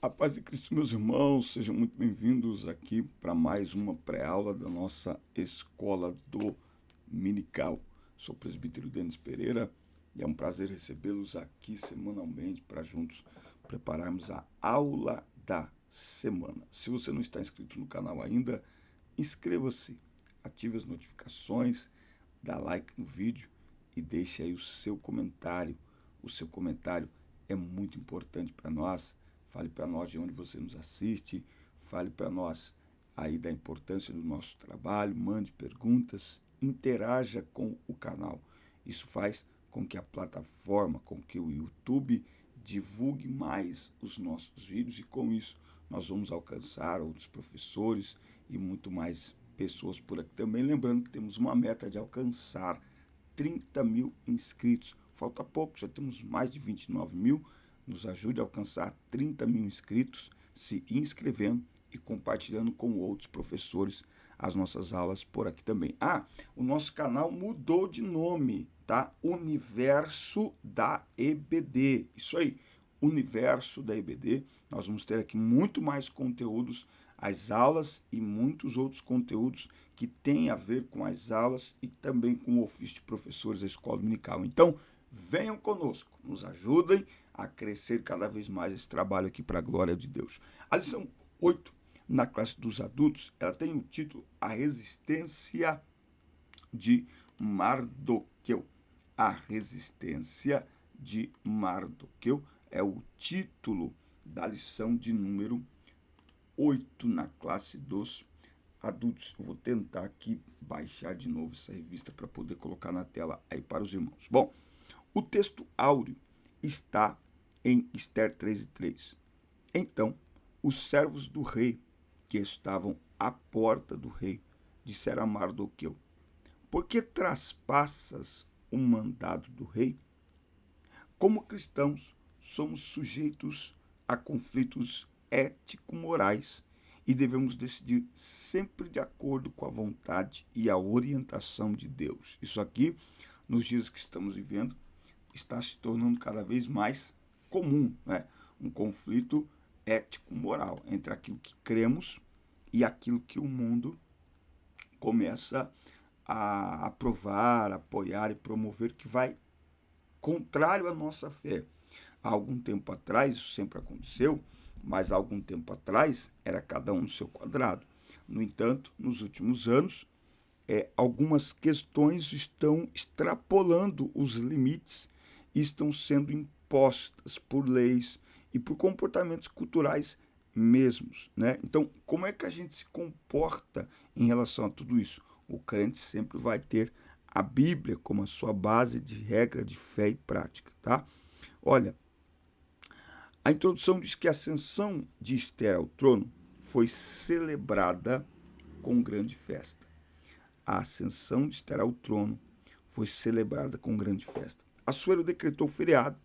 A paz de Cristo, meus irmãos, sejam muito bem-vindos aqui para mais uma pré-aula da nossa Escola Dominical. Sou o presbítero Denis Pereira e é um prazer recebê-los aqui semanalmente para juntos prepararmos a aula da semana. Se você não está inscrito no canal ainda, inscreva-se, ative as notificações, dá like no vídeo e deixe aí o seu comentário. O seu comentário é muito importante para nós. Fale para nós de onde você nos assiste, fale para nós aí da importância do nosso trabalho, mande perguntas, interaja com o canal. Isso faz com que a plataforma, com que o YouTube divulgue mais os nossos vídeos e com isso nós vamos alcançar outros professores e muito mais pessoas por aqui também. Lembrando que temos uma meta de alcançar 30 mil inscritos. Falta pouco, já temos mais de 29 mil. Nos ajude a alcançar 30 mil inscritos, se inscrevendo e compartilhando com outros professores as nossas aulas por aqui também. O nosso canal mudou de nome, tá? Universo da EBD. Isso aí, Universo da EBD. Nós vamos ter aqui muito mais conteúdos, as aulas e muitos outros conteúdos que têm a ver com as aulas e também com o ofício de professores da Escola Dominical. Então, venham conosco, nos ajudem a crescer cada vez mais esse trabalho aqui para a glória de Deus. A lição 8, na classe dos adultos, ela tem o título A Resistência de Mardoqueu. A Resistência de Mardoqueu é o título da lição de número 8 na classe dos adultos. Eu vou tentar aqui baixar de novo essa revista para poder colocar na tela aí para os irmãos. Bom, o texto áureo está em Ester 3:3. Então, os servos do rei, que estavam à porta do rei, disseram a Mardoqueu: por que traspassas o mandado do rei? Como cristãos, somos sujeitos a conflitos ético-morais e devemos decidir sempre de acordo com a vontade e a orientação de Deus. Isso aqui, nos dias que estamos vivendo, está se tornando cada vez mais comum, né? Um conflito ético-moral entre aquilo que cremos e aquilo que o mundo começa a aprovar, apoiar e promover, que vai contrário à nossa fé. Há algum tempo atrás, isso sempre aconteceu, mas há algum tempo atrás era cada um no seu quadrado. No entanto, nos últimos anos, algumas questões estão extrapolando os limites e estão sendo impostas por leis e por comportamentos culturais mesmos, né? Então, como é que a gente se comporta em relação a tudo isso? O crente sempre vai ter a Bíblia como a sua base de regra de fé e prática, tá? Olha, a introdução diz que a ascensão de Ester ao trono foi celebrada com grande festa. A ascensão de Ester ao trono foi celebrada com grande festa. Assuero decretou feriado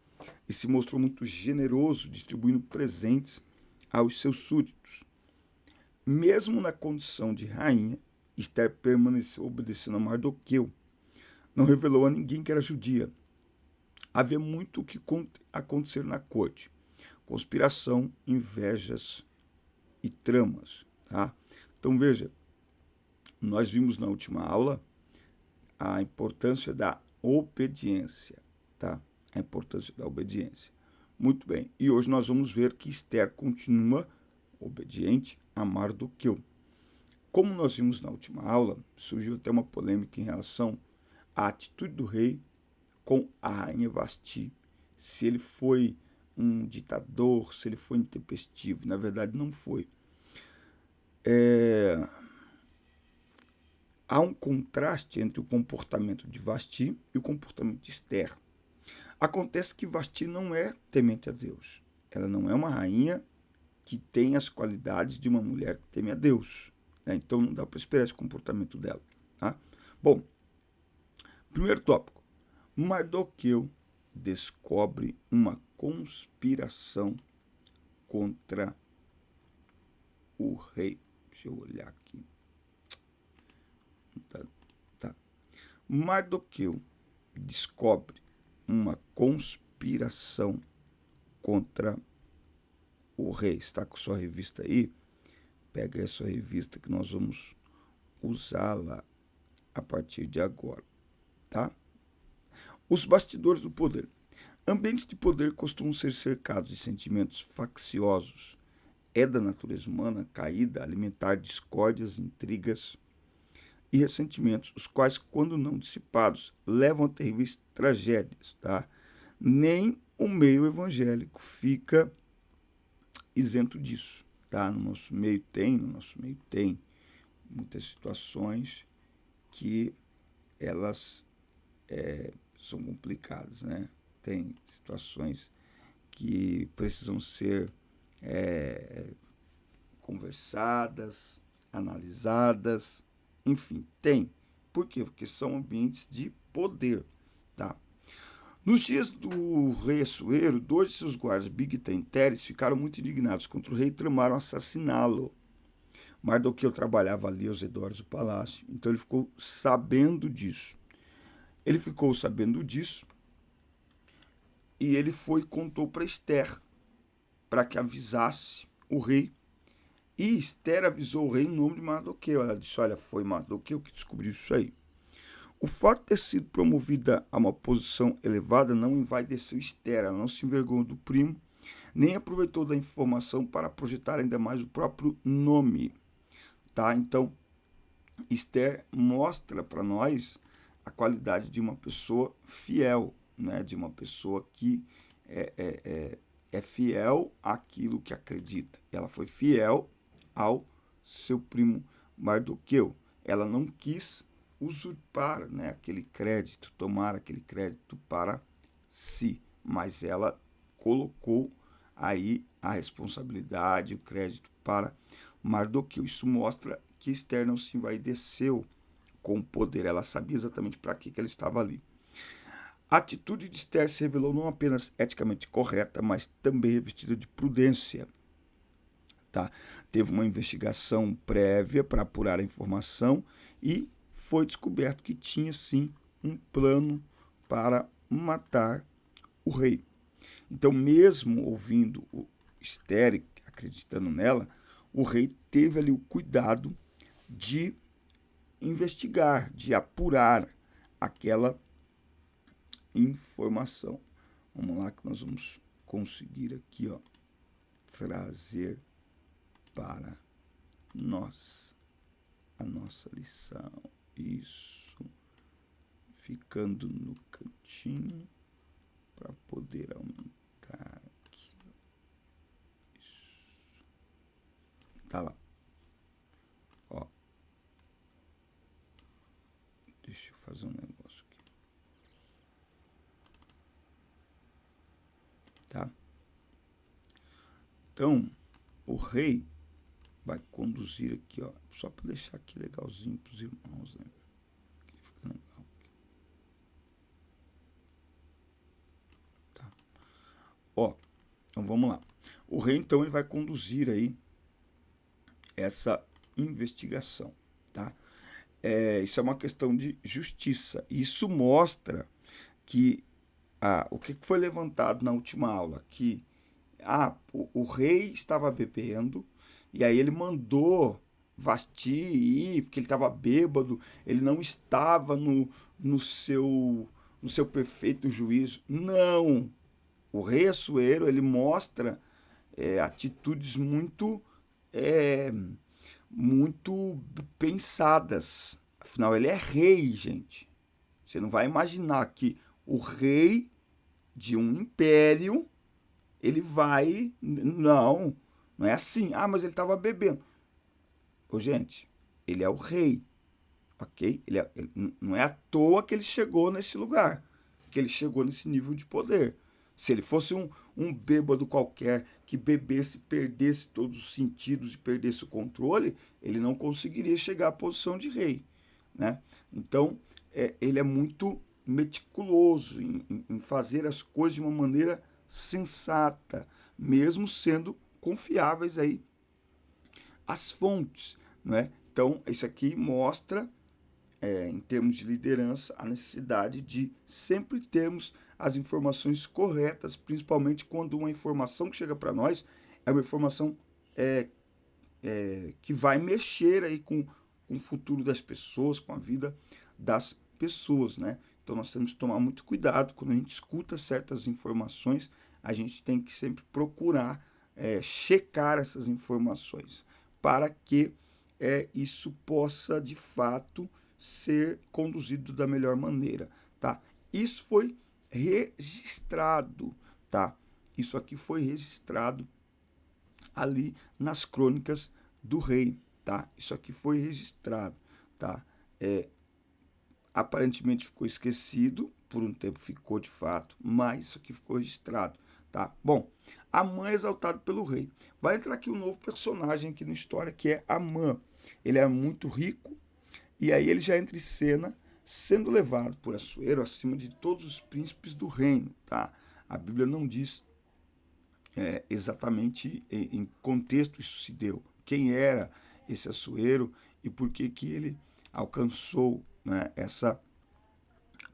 e se mostrou muito generoso, distribuindo presentes aos seus súditos. Mesmo na condição de rainha, Ester permaneceu obedecendo a Mardoqueu. Não revelou a ninguém que era judia. Havia muito o que acontecer na corte: conspiração, invejas e tramas, tá? Então veja, nós vimos na última aula a importância da obediência, tá? A importância da obediência. Muito bem, e hoje nós vamos ver que Ester continua obediente a Mardoqueu. Como nós vimos na última aula, surgiu até uma polêmica em relação à atitude do rei com a rainha Vasti. Se ele foi um ditador, se ele foi intempestivo. Na verdade, não foi. Há um contraste entre o comportamento de Vasti e o comportamento de Ester. Acontece que Vasti não é temente a Deus. Ela não é uma rainha que tem as qualidades de uma mulher que teme a Deus, né? Então não dá para esperar esse comportamento dela, tá? Bom, primeiro tópico. Mardoqueu descobre uma conspiração contra o rei. Deixa eu olhar aqui. Tá. Mardoqueu descobre uma conspiração contra o rei está com sua revista aí, pega essa revista que nós vamos usá-la a partir de agora, tá? Os bastidores do poder. Ambientes de poder costumam ser cercados de sentimentos facciosos. É da natureza humana caída alimentar discórdias, intrigas e ressentimentos, os quais, quando não dissipados, levam a terríveis tragédias, tá? Nem o meio evangélico fica isento disso, tá? No nosso meio tem muitas situações que elas são complicadas, né? Tem situações que precisam ser conversadas, analisadas, enfim, tem. Por quê? Porque são ambientes de poder, tá? Nos dias do rei Assuero, 2 de seus guardas, Bigthan e Teres, ficaram muito indignados contra o rei e tramaram assassiná-lo. Mardoqueu trabalhava ali aos redores do palácio, então ele ficou sabendo disso. E ele foi e contou para Esther, para que avisasse o rei. E Esther avisou o rei em nome de Mardoqueu. Ela disse, olha, foi Mardoqueu que descobriu isso aí. O fato de ter sido promovida a uma posição elevada não envaideceu Esther, ela não se envergonhou do primo, nem aproveitou da informação para projetar ainda mais o próprio nome. Tá? Então, Esther mostra para nós a qualidade de uma pessoa fiel, né? De uma pessoa que é fiel àquilo que acredita. Ela foi fiel ao seu primo Mardoqueu. Ela não quis usurpar, né, aquele crédito, tomar aquele crédito para si, mas ela colocou aí a responsabilidade, o crédito para Mardoqueu. Isso mostra que Esther não se envaideceu com o poder, ela sabia exatamente para que ela estava ali. A atitude de Esther se revelou não apenas eticamente correta, mas também revestida de prudência. Tá? Teve uma investigação prévia para apurar a informação e foi descoberto que tinha sim um plano para matar o rei. Então, mesmo ouvindo Esther, acreditando nela, o rei teve ali o cuidado de investigar, de apurar aquela informação. Vamos lá que nós vamos conseguir aqui, ó, trazer para nós a nossa lição. Isso, ficando no cantinho para poder aumentar aqui. Isso. Tá lá. Ó. Deixa eu fazer um negócio aqui. Tá? Então, o rei vai conduzir aqui, ó, só para deixar aqui legalzinho para os irmãos, né? Aqui fica legal. Tá. Ó, então vamos lá. O rei, então, ele vai conduzir aí essa investigação, tá? Isso é uma questão de justiça. Isso mostra que o que foi levantado na última aula, que o rei estava bebendo, e aí ele mandou Vasti ir, porque ele estava bêbado, ele não estava no seu perfeito juízo. Não! O rei Assuero, ele mostra atitudes muito pensadas. Afinal, ele é rei, gente. Você não vai imaginar que o rei de um império, ele vai... Não é assim. Mas ele estava bebendo. Gente, ele é o rei, ok? Não é à toa que ele chegou nesse lugar, que ele chegou nesse nível de poder. Se ele fosse um bêbado qualquer que bebesse, perdesse todos os sentidos e perdesse o controle, ele não conseguiria chegar à posição de rei, né? Então, ele é muito meticuloso em fazer as coisas de uma maneira sensata, mesmo sendo confiáveis aí as fontes, não é? Então, isso aqui mostra, em termos de liderança, a necessidade de sempre termos as informações corretas, principalmente quando uma informação que chega para nós é uma informação que vai mexer aí com o futuro das pessoas, com a vida das pessoas, né? Então nós temos que tomar muito cuidado quando a gente escuta certas informações, a gente tem que sempre procurar checar essas informações para que isso possa de fato ser conduzido da melhor maneira, tá? Isso foi registrado, tá? Isso aqui foi registrado ali nas crônicas do rei, tá? Isso aqui foi registrado, tá? Aparentemente ficou esquecido, por um tempo ficou de fato, mas isso aqui ficou registrado, tá? Bom, Amã é exaltado pelo rei. Vai entrar aqui um novo personagem aqui na história, que é Amã. Ele é muito rico, e aí ele já entra em cena, sendo levado por Assuero acima de todos os príncipes do reino, tá? A Bíblia não diz exatamente em contexto isso se deu. Quem era esse Assuero e por que que ele alcançou, né, essa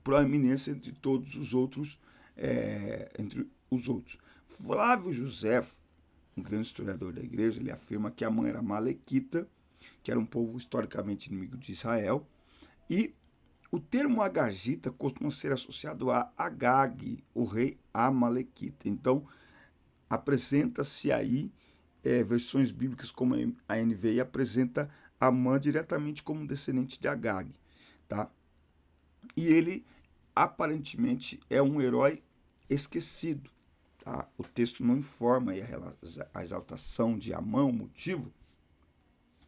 proeminência entre todos os outros, entre os outros. Flávio Josefo, um grande historiador da igreja, ele afirma que Amã era malequita, que era um povo historicamente inimigo de Israel, e o termo agagita costuma ser associado a Agag, o rei amalequita. Então, apresenta-se aí versões bíblicas como a NVI apresenta Amã diretamente como descendente de Agag, tá? E ele aparentemente é um herói esquecido, tá? O texto não informa aí a exaltação de Amã, o motivo,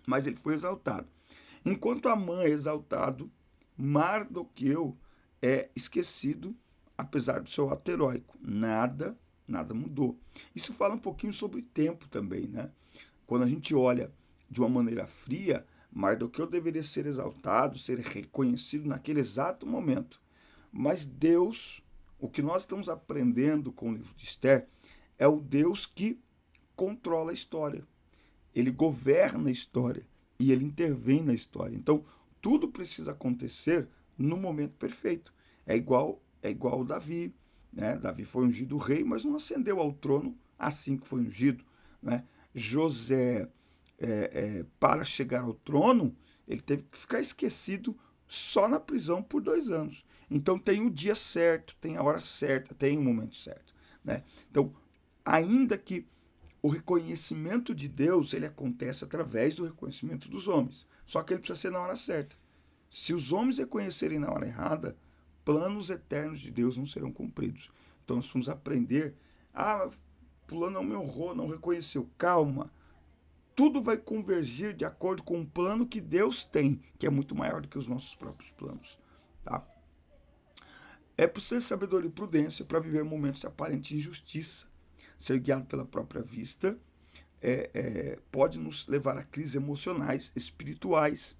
mas ele foi exaltado. Enquanto Amã é exaltado, Mardoqueu é esquecido, apesar do seu ato heróico. Nada mudou. Isso fala um pouquinho sobre tempo também, né? Quando a gente olha de uma maneira fria, Mardoqueu deveria ser exaltado, ser reconhecido naquele exato momento. Mas Deus, o que nós estamos aprendendo com o livro de Esther, é o Deus que controla a história. Ele governa a história e ele intervém na história. Então, tudo precisa acontecer no momento perfeito. É igual Davi, né? Davi foi ungido rei, mas não ascendeu ao trono assim que foi ungido, né? José, para chegar ao trono, ele teve que ficar esquecido só na prisão por 2 anos. Então tem o dia certo, tem a hora certa, tem o momento certo, né? Então, ainda que o reconhecimento de Deus, ele acontece através do reconhecimento dos homens. Só que ele precisa ser na hora certa. Se os homens reconhecerem na hora errada, planos eternos de Deus não serão cumpridos. Então nós vamos aprender. Fulano não me honrou, não reconheceu. Calma. Tudo vai convergir de acordo com o plano que Deus tem, que é muito maior do que os nossos próprios planos. Tá? É preciso ter sabedoria e prudência para viver momentos de aparente injustiça. Ser guiado pela própria vista pode nos levar a crises emocionais, espirituais,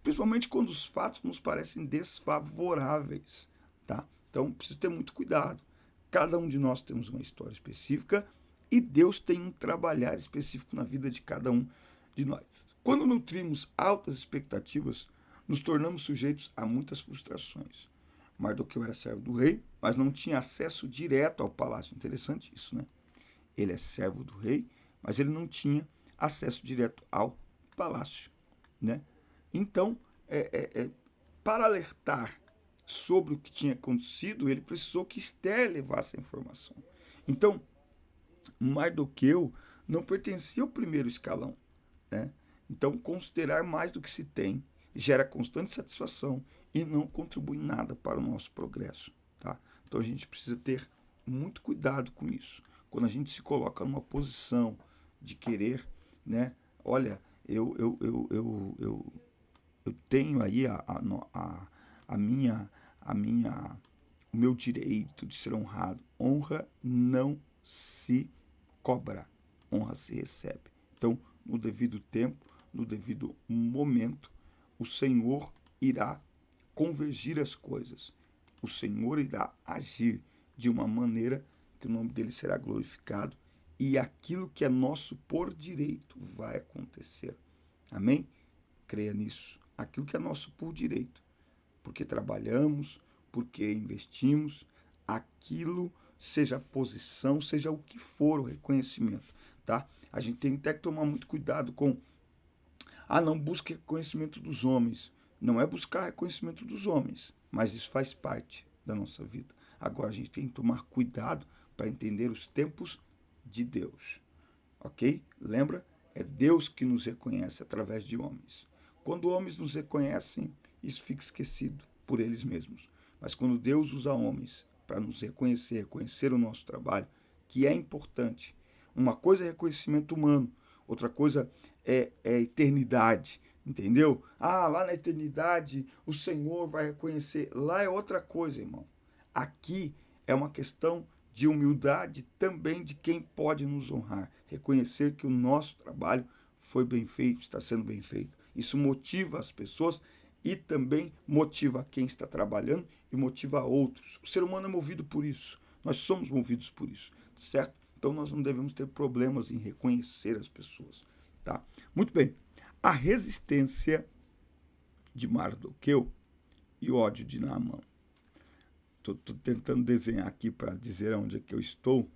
principalmente quando os fatos nos parecem desfavoráveis, tá? Então, precisa ter muito cuidado. Cada um de nós temos uma história específica e Deus tem um trabalhar específico na vida de cada um de nós. Quando nutrimos altas expectativas, nos tornamos sujeitos a muitas frustrações. Mardoqueu era servo do rei, mas não tinha acesso direto ao palácio. Interessante isso, né? Ele é servo do rei, mas ele não tinha acesso direto ao palácio, né? Então, para alertar sobre o que tinha acontecido, ele precisou que Esther levasse a informação. Então, Mardoqueu não pertencia ao primeiro escalão, né? Então, considerar mais do que se tem gera constante satisfação e não contribui nada para o nosso progresso, tá? Então, a gente precisa ter muito cuidado com isso. Quando a gente se coloca numa posição de querer, né? Olha, eu tenho aí o meu direito de ser honrado. Honra não se cobra, honra se recebe. Então, no devido tempo, no devido momento, o Senhor irá convergir as coisas. O Senhor irá agir de uma maneira que o nome dele será glorificado e aquilo que é nosso por direito vai acontecer. Amém? Creia nisso. Aquilo que é nosso por direito. Porque trabalhamos, porque investimos, aquilo, seja a posição, seja o que for o reconhecimento, tá? A gente tem até que tomar muito cuidado com, não busque reconhecimento dos homens. Não é buscar reconhecimento dos homens, mas isso faz parte da nossa vida. Agora a gente tem que tomar cuidado para entender os tempos de Deus, ok? Lembra? É Deus que nos reconhece através de homens. Quando homens nos reconhecem, isso fica esquecido por eles mesmos. Mas quando Deus usa homens para nos reconhecer, reconhecer o nosso trabalho, que é importante. Uma coisa é reconhecimento humano, outra coisa é eternidade, entendeu? Lá na eternidade o Senhor vai reconhecer. Lá é outra coisa, irmão. Aqui é uma questão de humildade também de quem pode nos honrar. Reconhecer que o nosso trabalho foi bem feito, está sendo bem feito. Isso motiva as pessoas e também motiva quem está trabalhando e motiva outros. O ser humano é movido por isso. Nós somos movidos por isso, certo? Então nós não devemos ter problemas em reconhecer as pessoas, tá? Muito bem. A resistência de Mardoqueu e o ódio de Naamã. Estou tentando desenhar aqui para dizer onde é que eu estou.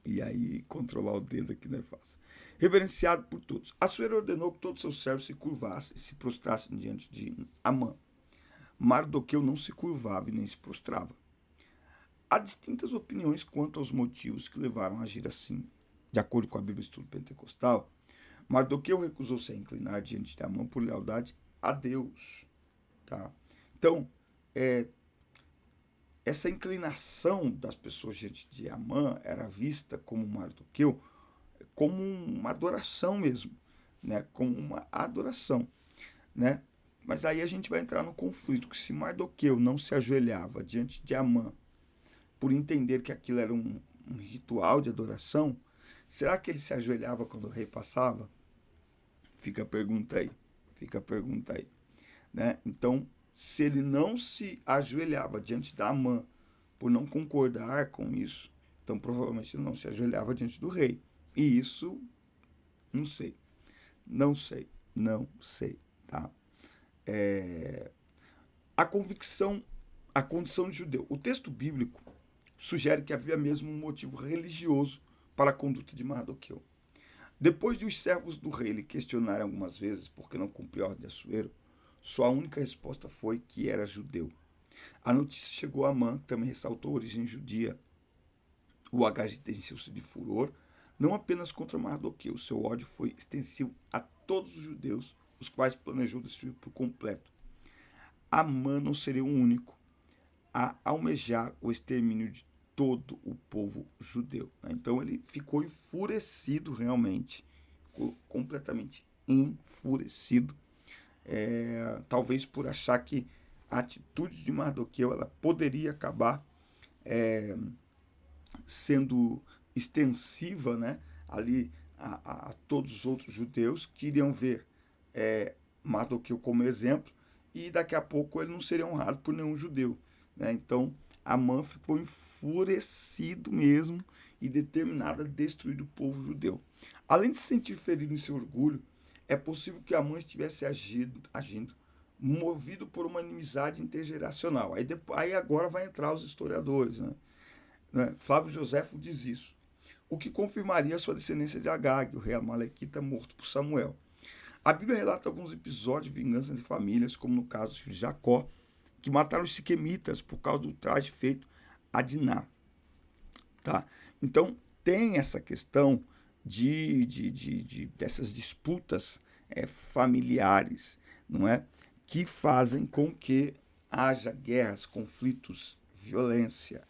E aí, controlar o dedo aqui não é fácil. Reverenciado por todos. Assuero ordenou que todos seus servos se curvassem e se prostrassem diante de Amã. Mardoqueu não se curvava e nem se prostrava. Há distintas opiniões quanto aos motivos que levaram a agir assim. De acordo com a Bíblia Estudo Pentecostal, Mardoqueu recusou-se a inclinar diante de Amã por lealdade a Deus. Tá? Então, essa inclinação das pessoas diante de Amã era vista como Mardoqueu, como uma adoração mesmo, né? Como uma adoração, né? Mas aí a gente vai entrar no conflito, que se Mardoqueu não se ajoelhava diante de Amã por entender que aquilo era um ritual de adoração, será que ele se ajoelhava quando o rei passava? Fica a pergunta aí, né? Então, se ele não se ajoelhava diante da Amã por não concordar com isso, então provavelmente ele não se ajoelhava diante do rei. E isso, não sei, tá? A convicção, a condição de judeu. O texto bíblico sugere que havia mesmo um motivo religioso para a conduta de Mardoqueu. Depois de os servos do rei lhe questionarem algumas vezes por que não cumpriu a ordem de Assuero, sua única resposta foi que era judeu. A notícia chegou a Amã, que também ressaltou a origem judia. O Agagite encheu-se de furor, não apenas contra Mardoqueu, seu ódio foi extensivo a todos os judeus, os quais planejou destruir por completo. Amã não seria o único a almejar o extermínio de todo o povo judeu. Então ele ficou enfurecido realmente, ficou completamente enfurecido, talvez por achar que a atitude de Mardoqueu ela poderia acabar sendo extensiva, né, ali a todos os outros judeus que iriam ver Mardoqueu como exemplo e daqui a pouco ele não seria honrado por nenhum judeu, né? Então Amã ficou enfurecido mesmo e determinado a destruir o povo judeu. Além de se sentir ferido em seu orgulho, é possível que Amã estivesse agindo movido por uma inimizade intergeracional. Aí agora vai entrar os historiadores, né? Flávio Joséfo diz isso, o que confirmaria a sua descendência de Agag, o rei amalequita morto por Samuel. A Bíblia relata alguns episódios de vingança de famílias, como no caso de Jacó, que mataram os siquemitas por causa do traje feito a Diná. Tá? Então, tem essa questão dessas disputas familiares, não é? Que fazem com que haja guerras, conflitos, violência,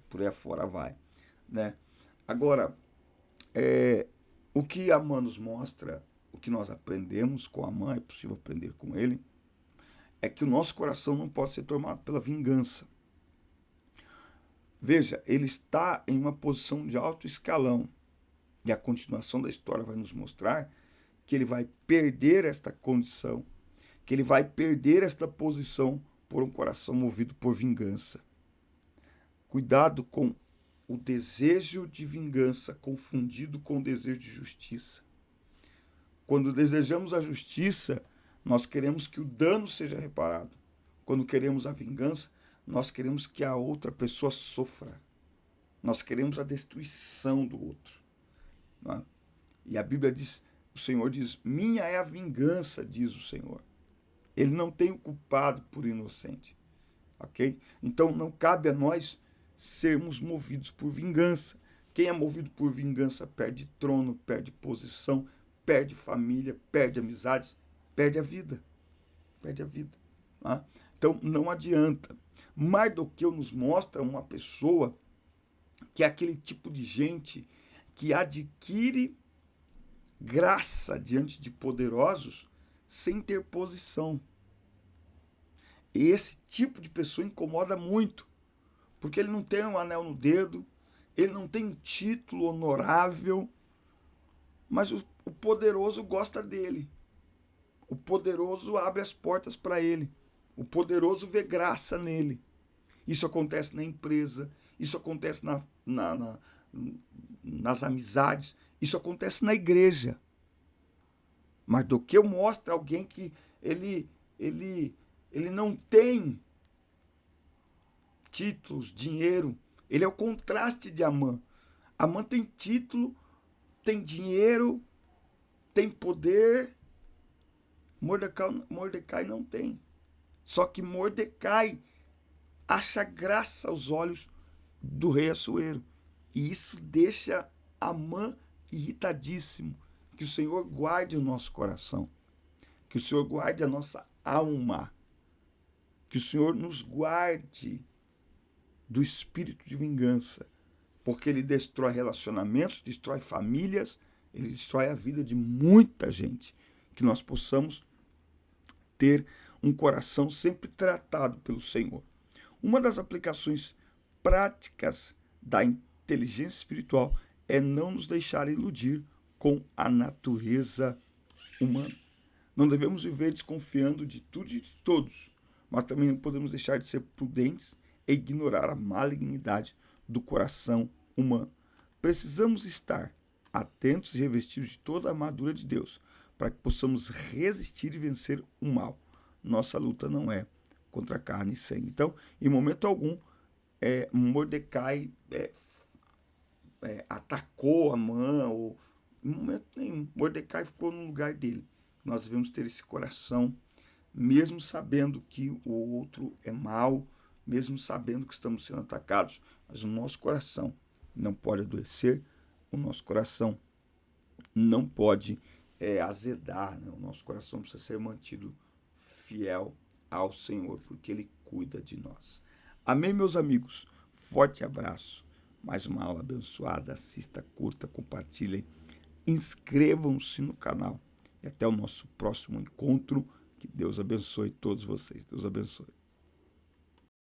por aí afora vai, né? Agora, o que Amã nos mostra, o que nós aprendemos com Amã, é possível aprender com ele, é que o nosso coração não pode ser tomado pela vingança. Veja, ele está em uma posição de alto escalão, e a continuação da história vai nos mostrar que ele vai perder esta condição, que ele vai perder esta posição por um coração movido por vingança. Cuidado com o desejo de vingança confundido com o desejo de justiça. Quando desejamos a justiça, nós queremos que o dano seja reparado. Quando queremos a vingança, nós queremos que a outra pessoa sofra. Nós queremos a destruição do outro. não é? E a Bíblia diz, o Senhor diz, minha é a vingança, diz o Senhor. Ele não tem o culpado por inocente, ok? Então não cabe a nós sermos movidos por vingança. Quem é movido por vingança perde trono, perde posição, perde família, perde amizades, perde a vida. Perde a vida. Tá? Então não adianta. Mardoqueu nos mostra uma pessoa que é aquele tipo de gente que adquire graça diante de poderosos sem ter posição. E esse tipo de pessoa incomoda muito, porque ele não tem um anel no dedo, ele não tem um título honorável, mas o poderoso gosta dele. O poderoso abre as portas para ele. O poderoso vê graça nele. Isso acontece na empresa, isso acontece nas amizades, isso acontece na igreja. Mardoqueu mostra alguém que ele não tem títulos, dinheiro. Ele é o contraste de Amã. Amã tem título, tem dinheiro, tem poder. Mordecai não tem. Só que Mordecai acha graça aos olhos do rei Assuero. E isso deixa Amã irritadíssimo. Que o Senhor guarde o nosso coração. Que o Senhor guarde a nossa alma. Que o Senhor nos guarde do espírito de vingança. Porque ele destrói relacionamentos, destrói famílias, ele destrói a vida de muita gente. Que nós possamos ter um coração sempre tratado pelo Senhor. Uma das aplicações práticas da inteligência espiritual é não nos deixar iludir com a natureza humana. Não devemos viver desconfiando de tudo e de todos, mas também não podemos deixar de ser prudentes e ignorar a malignidade do coração humano. Precisamos estar atentos e revestidos de toda a armadura de Deus, para que possamos resistir e vencer o mal. Nossa luta não é contra carne e sangue. Então, em momento algum, Mordecai atacou Amã, ou em momento nenhum. Mordecai ficou no lugar dele. Nós devemos ter esse coração, mesmo sabendo que o outro é mau, mesmo sabendo que estamos sendo atacados, mas o nosso coração não pode adoecer, o nosso coração não pode azedar, né? O nosso coração precisa ser mantido fiel ao Senhor, porque Ele cuida de nós. Amém, meus amigos? Forte abraço. Mais uma aula abençoada. Assista, curta, compartilhem. Inscrevam-se no canal. E até o nosso próximo encontro. Que Deus abençoe todos vocês. Deus abençoe.